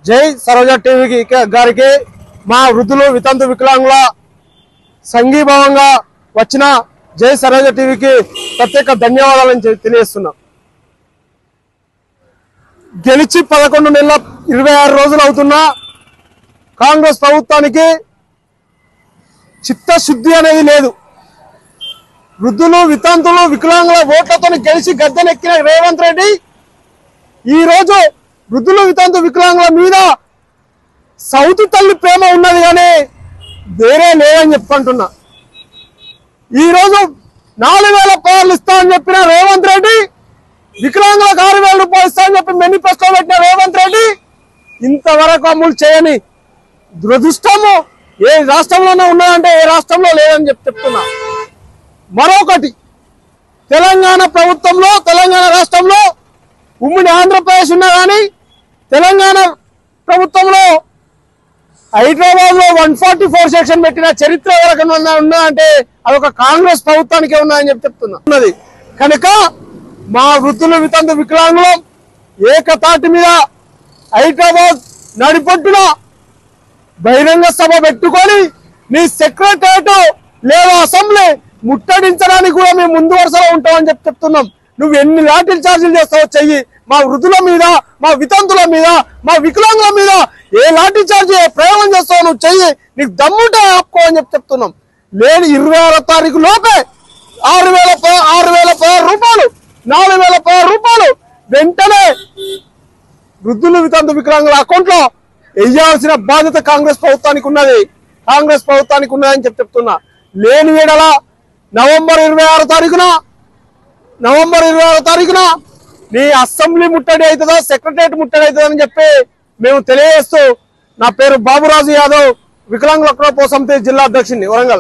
జై సరోజ టీవీ గారికి మా వృద్ధులు వితంతు వికలాంగుల సంఘీభావంగా వచ్చిన జై సరోజ టీవీకి ప్రత్యేక ధన్యవాదాలను తెలియజేస్తున్నాం. గెలిచి 11 నెలల 26 రోజులు అవుతున్నా కాంగ్రెస్ ప్రభుత్వానికి చిత్తశుద్ధి అనేది లేదు. వృద్ధులు వితంతులు వికలాంగుల ఓట్లతో గెలిచి గద్దెనెక్కిన రేవంత్ రెడ్డి ఈ రోజు వృద్ధులు వితంతు వికలాంగుల మీద సౌతు తల్లి ప్రేమ ఉన్నది కానీ వేరే లేదని చెప్పుకుంటున్నా. ఈ రోజు 4000 పవర్లు ఇస్తామని చెప్పిన రేవంత్ రెడ్డి, వికలాంగులకు 6000 రూపాయలు ఇస్తామని చెప్పి మేనిఫెస్టో పెట్టిన రేవంత్ రెడ్డి ఇంతవరకు అమలు చేయని దురదృష్టము ఏ రాష్ట్రంలోనే ఉన్నదంటే ఏ రాష్ట్రంలో లేదని చెప్తున్నా. మరొకటి, తెలంగాణ ప్రభుత్వంలో తెలంగాణ రాష్ట్రంలో ఉమ్మడి ఆంధ్రప్రదేశ్ ఉన్నా కానీ తెలంగాణ ప్రభుత్వంలో హైదరాబాద్ లో 144 సెక్షన్ పెట్టిన చరిత్ర ఎవరికైనా ఉన్నదంటే అదొక కాంగ్రెస్ ప్రభుత్వానికే ఉన్నదని చెప్తున్నది. కనుక మా వృద్ధులు వితంతు వికలాంగులు ఏకతాటి మీద హైదరాబాద్ నడిపొట్టున బహిరంగ సభ పెట్టుకొని నీ సెక్రటరియట్ లేదా అసెంబ్లీ ముట్టడించడానికి కూడా మేము ముందు వరుసలో ఉంటామని చెప్తున్నాం. నువ్వు ఎన్ని లాఠీ చార్జీలు చేస్తావో చెయ్యి. మా వృద్ధుల మీద, మా వితంతుల మీద, మా వికలాంగుల మీద ఏ లాఠీ చార్జీ ప్రయోగం చేస్తావో నువ్వు చెయ్యి. నీకు దమ్ముంటే ఆపుకో అని చెప్తున్నాం. లేని 26వ తారీఖు లోపే 6000 రూపాయలు 4000 రూపాయలు వెంటనే వృద్ధులు వితంతు వికలాంగుల అకౌంట్ లో వేయాల్సిన బాధ్యత కాంగ్రెస్ ప్రభుత్వానికి ఉన్నది. కాంగ్రెస్ ప్రభుత్వానికి ఉన్నదని చెప్తున్నా. లేని వేళ నవంబర్ 26వ తారీఖున నీ అసెంబ్లీ ముట్టడి అవుతుందో సెక్రటరియట్ ముట్టడి అవుతుందో అని చెప్పి మేము తెలియజేస్తూ, నా పేరు బాబురాజు యాదవ్, వికలాంగుల హక్కుల సమితి జిల్లా అధ్యక్షుడిని, వరంగల్.